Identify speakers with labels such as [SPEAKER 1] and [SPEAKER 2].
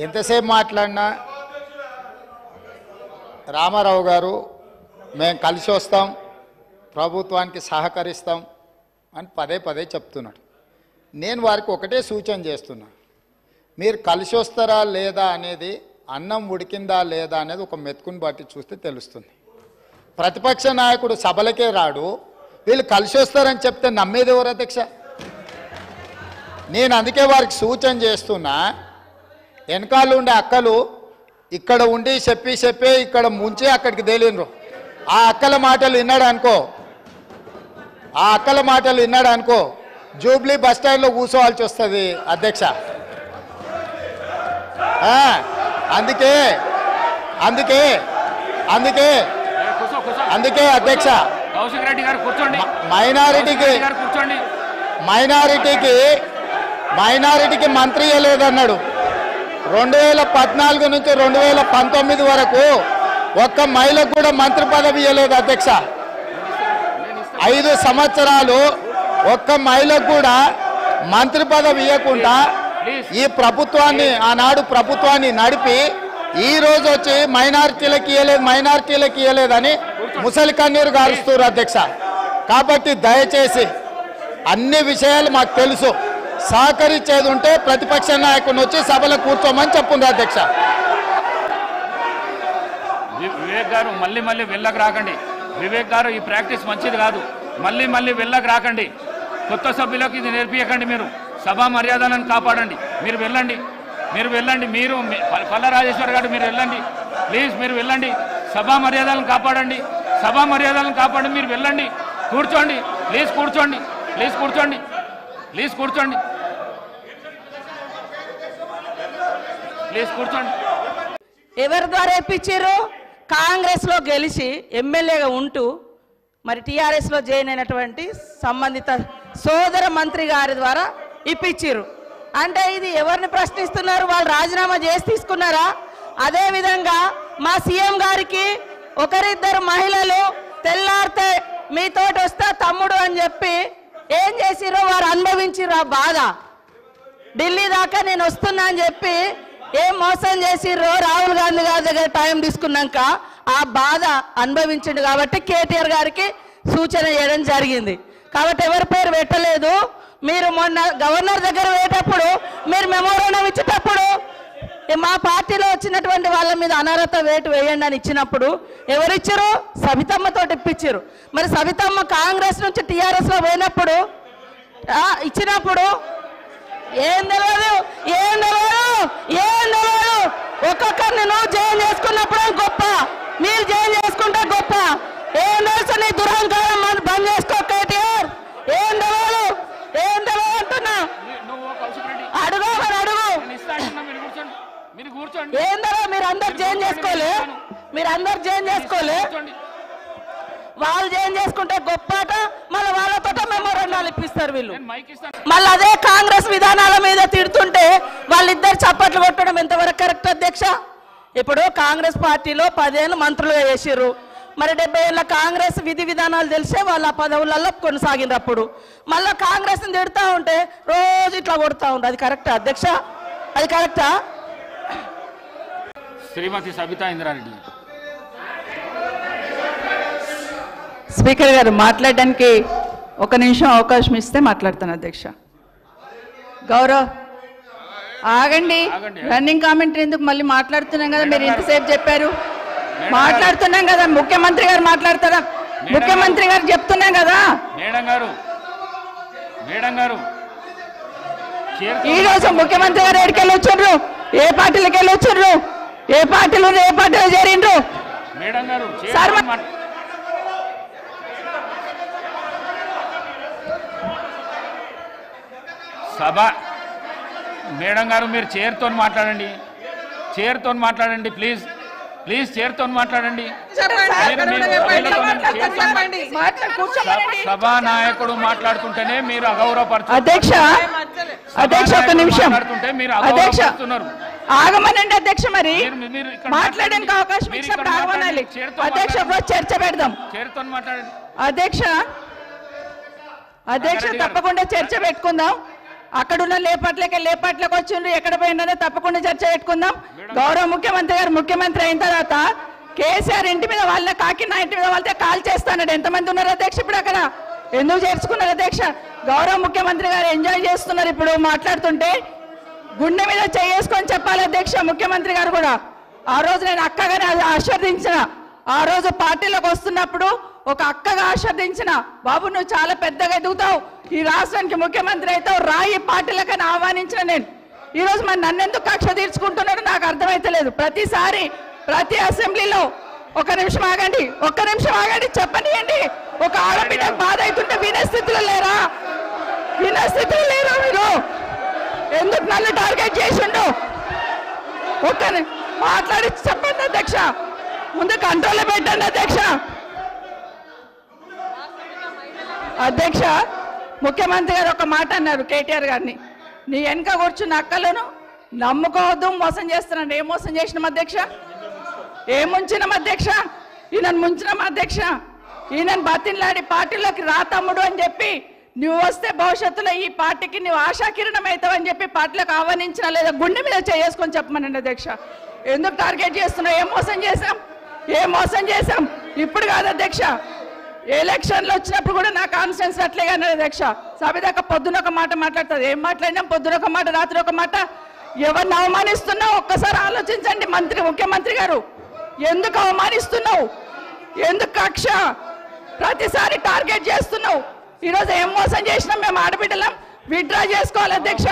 [SPEAKER 1] ఎంతసేపు మాట్లాడినా రామారావు గారు మేము కలిసి వస్తాం, ప్రభుత్వానికి సహకరిస్తాం అని పదే పదే చెప్తున్నాడు. నేను వారికి ఒకటే సూచన చేస్తున్నా, మీరు కలిసి వస్తారా లేదా అనేది, అన్నం ఉడికిందా లేదా అనేది ఒక మెతుకుని బట్టి చూస్తే తెలుస్తుంది. ప్రతిపక్ష నాయకుడు సభలకే రాడు, వీళ్ళు కలిసి వస్తారని చెప్తే నమ్మేది ఎవరు అధ్యక్ష? నేను అందుకే వారికి సూచన చేస్తున్నా, వెనకాల ఉండే అక్కలు ఇక్కడ ఉండి చెప్పి ఇక్కడ ముంచి అక్కడికి తేలినరు. ఆ అక్కల మాటలు విన్నాడు అనుకో జూబ్లీ బస్ స్టాండ్లో కూర్చోవాల్సి వస్తుంది అధ్యక్ష. అందుకే అందుకే అందుకే అందుకే అధ్యక్ష, మైనారిటీకి మంత్రి ఇవ్వలేదన్నాడు. 2014 నుంచి 2019 వరకు ఒక్క మహిళకు కూడా మంత్రి పదవి ఇవ్వలేదు అధ్యక్ష. 5 సంవత్సరాలు ఒక్క మహిళకు కూడా మంత్రి పదవి ఇవ్వకుండా ఈ ప్రభుత్వాన్ని, ఆనాడు ప్రభుత్వాన్ని నడిపి ఈ రోజు వచ్చి మైనారిటీలకు ఇవ్వలేదని ముసలి కన్నీరు గారుస్తారు అధ్యక్ష. కాబట్టి దయచేసి అన్ని విషయాలు మాకు తెలుసు, సహకరించేది ఉంటే ప్రతిపక్ష నాయకుడిని వచ్చి సభలో కూర్చోమని చెప్పుంది అధ్యక్ష.
[SPEAKER 2] వివేక్ గారు మళ్ళీ వెళ్ళకు రాకండి. వివేక్ గారు ఈ ప్రాక్టీస్ మంచిది కాదు, మళ్ళీ వెళ్ళకు రాకండి. కొత్త సభ్యులకు ఇది నేర్పించకండి. మీరు సభా మర్యాదలను కాపాడండి. మీరు వెళ్ళండి. మీరు పల్ల రాజేశ్వర్ గారు మీరు వెళ్ళండి ప్లీజ్. మీరు వెళ్ళండి, సభా మర్యాదలను కాపాడండి. మీరు వెళ్ళండి, కూర్చోండి ప్లీజ్, కూర్చోండి.
[SPEAKER 3] ఎవరి ద్వారా ఇప్పించారు? కాంగ్రెస్లో గెలిచి ఎమ్మెల్యేగా ఉంటూ మరి టీఆర్ఎస్లో జాయిన్ అయినటువంటి సంబంధిత సోదర మంత్రి గారి ద్వారా ఇప్పించారు. అంటే ఇది ఎవరిని ప్రశ్నిస్తున్నారు? వాళ్ళు రాజీనామా చేసి తీసుకున్నారా? అదేవిధంగా మా సీఎం గారికి ఒకరిద్దరు మహిళలు తెల్లారితే మీతోటి వస్తా తమ్ముడు అని చెప్పి ఏం చేసిరో వారు అనుభవించిర్రు ఆ బాధ. ఢిల్లీ దాకా నేను వస్తున్నా అని చెప్పి ఏం మోసం చేసిర్రో రాహుల్ గాంధీ గారి దగ్గర టైం తీసుకున్నాక ఆ బాధ అనుభవించిండు. కాబట్టి కేటీఆర్ గారికి సూచన చేయడం జరిగింది. కాబట్టి ఎవరి పేరు పెట్టలేదు. మీరు మొన్న గవర్నర్ దగ్గర పోయేటప్పుడు, మీరు మెమోరాండం ఇచ్చేటప్పుడు మా పార్టీలో వచ్చినటువంటి వాళ్ళ మీద అనర్హత వేటు వేయండి అని ఇచ్చినప్పుడు ఎవరిచ్చారు? సవితమ్మతో ఇప్పించారు. మరి సవితమ్మ కాంగ్రెస్ నుంచి టీఆర్ఎస్లో పోయినప్పుడు ఇచ్చినప్పుడు ఏం తెలియదు. ఒక్కొక్కరిని నువ్వు జాయిన్ చేసుకున్నప్పుడు గొప్ప, మీరు జాయిన్ చేసుకుంటే గొప్ప. ఏం తెలుసు నీ దురహంకారం బంద్ చేసుకో కేటీఆర్. ఏం తెలియదు అంటున్నా. అడుగు ఏందరో మీరు అందరు జాయిన్ చేసుకోలే. వాళ్ళు జాయిన్ చేసుకుంటే గొప్పట, మళ్ళీ వాళ్ళతో మెమోరాండాలు ఇప్పిస్తారు వీళ్ళు. మళ్ళీ అదే కాంగ్రెస్ విధానాల మీద తిడుతుంటే వాళ్ళిద్దరు చప్పట్లు కొట్టడం ఎంతవరకు కరెక్ట్ అధ్యక్ష? ఇప్పుడు కాంగ్రెస్ పార్టీలో 10 ఏళ్ళు మంత్రులుగా చేసిర్రు. మరి 70 ఏళ్ళ కాంగ్రెస్ విధి విధానాలు తెలిసే వాళ్ళ పదవులలో కొనసాగినప్పుడు మళ్ళీ కాంగ్రెస్ని తిడుతూ ఉంటే రోజు ఇట్లా కొడుతూ ఉంటారు. అది కరెక్టా అధ్యక్ష? అది కరెక్టా?
[SPEAKER 2] శ్రీమతి సబితా ఇంద్రారెడ్డి.
[SPEAKER 4] స్పీకర్ గారు మాట్లాడడానికి 1 నిమిషం అవకాశం ఇస్తే మాట్లాడతాను అధ్యక్ష. గౌరవ్ ఆగండి. రన్నింగ్ కామెంటరీ ఎందుకు? మళ్ళీ మాట్లాడుతున్నాం కదా, మీరు ఇంతసేపు చెప్పారు. మాట్లాడుతున్నాం కదా, ముఖ్యమంత్రి గారు మాట్లాడతారా? ముఖ్యమంత్రి గారు చెప్తున్నాం కదా.
[SPEAKER 2] మేడం గారు
[SPEAKER 4] ఈ రోజు ముఖ్యమంత్రి గారు ఎక్కడికి వెళ్ళి వచ్చారు? ఏ పార్టీలకు వెళ్ళి వచ్చారు? ఏ పార్టీలో చేరిండ్రు? సార్
[SPEAKER 2] సభ మేడం గారు మీరు చైర్తో మాట్లాడండి ప్లీజ్. చైర్తో మాట్లాడండి. సభా నాయకుడు మాట్లాడుతుంటేనే మీరు అగౌరవపరుస్తున్నారు.
[SPEAKER 4] అధ్యక్ష 1 నిమిషం. అధ్యక్ష ఆగమనండి అధ్యక్ష. మరి మాట్లాడడానికి అవకాశం ఇచ్చినప్పుడు ఆగమనాలి అధ్యక్ష. చర్చ పెడదాం.
[SPEAKER 2] చైర్తో మాట్లాడండి
[SPEAKER 4] అధ్యక్ష. తప్పకుండా చర్చ పెట్టుకుందాం. అక్కడున్న లేపట్లకు వచ్చిండ్రు, ఎక్కడ పోయిందో తప్పకుండా చర్చ పెట్టుకుందాం. గౌరవ ముఖ్యమంత్రి గారు ముఖ్యమంత్రి అయిన తర్వాత కేసీఆర్ ఇంటి మీద వాళ్ళ కాకి నా ఇంటి మీద వాళ్ళతో కాల్ చేస్తాడు. ఎంతమంది ఉన్నారు అధ్యక్ష ఇప్పుడు అక్కడ? ఎందుకు చేర్చుకున్నారు అధ్యక్ష? గౌరవ ముఖ్యమంత్రి గారు ఎంజాయ్ చేస్తున్నారు ఇప్పుడు మాట్లాడుతుంటే. గుండె మీద చేసుకొని చెప్పాలి అధ్యక్ష ముఖ్యమంత్రి గారు కూడా. ఆ రోజు నేను అక్కగానే ఆశీర్వదించిన, ఆ రోజు పార్టీలోకి వస్తున్నప్పుడు ఒక అక్కగా ఆశీర్వదించిన, బాబు నువ్వు చాలా పెద్దగా ఎదుగుతావు, ఈ రాష్ట్రానికి ముఖ్యమంత్రి అవుతావు, రాయి పార్టీలకని ఆహ్వానించిన నేను. ఈరోజు మరి నన్నెందుకు కక్ష తీర్చుకుంటున్నాడు నాకు అర్థమైతలేదు. ప్రతిసారి ప్రతి అసెంబ్లీలో ఒక్క నిమిషం ఆగండి చెప్పనియండి. ఒక ఆడబిడ్డ బాధ అవుతుంటే వినే స్థితిలో లేరా మీరు? ఎందుకు నన్ను టార్గెట్ చేసిండు? మాట్లాడి చెప్పండి అధ్యక్ష, ముందు కంట్రోల్లో పెట్టండి అధ్యక్ష. అధ్యక్ష ముఖ్యమంత్రి గారు ఒక మాట అన్నారు కేటీఆర్ గారిని, నీ వెనక కూర్చున్న అక్కలను నమ్ముకోవద్దు, మోసం చేస్తున్నాడు. ఏం మోసం చేసినాం అధ్యక్ష? ఏం ముంచినాం అధ్యక్ష? ఈయనను ముంచినాం అధ్యక్ష. ఈయనను బతిన్లాడి పార్టీలోకి రా తమ్ముడు అని చెప్పి, నువ్వు వస్తే భవిష్యత్తులో ఈ పార్టీకి నువ్వు ఆశాకిరణం అవుతావు అని చెప్పి పార్టీలకు ఆహ్వానించిన లేదా గుండె మీద చేసుకొని చెప్పమనండి అధ్యక్ష. ఎందుకు టార్గెట్ చేస్తున్నావు? ఏం మోసం చేశాం? ఇప్పుడు కాదు అధ్యక్ష, ఎలక్షన్లు వచ్చినప్పుడు కూడా నా కాన్ఫిడెన్స్ అట్లేగా అధ్యక్ష. సభదాకా పొద్దున ఒక మాట మాట్లాడుతుంది, ఏం మాట్లాడినాం? పొద్దున ఒక మాట, రాత్రి ఒక మాట. ఎవరిని అవమానిస్తున్నావు ఒక్కసారి ఆలోచించండి ముఖ్యమంత్రి గారు. ఎందుకు అవమానిస్తున్నావు? ఎందుకు కక్ష? ప్రతిసారి టార్గెట్ చేస్తున్నావు. ఈరోజు ఏం మోసం చేసినాం? మేము ఆడబిడ్డలం విత్డ్రా చేసుకోవాలి అధ్యక్ష.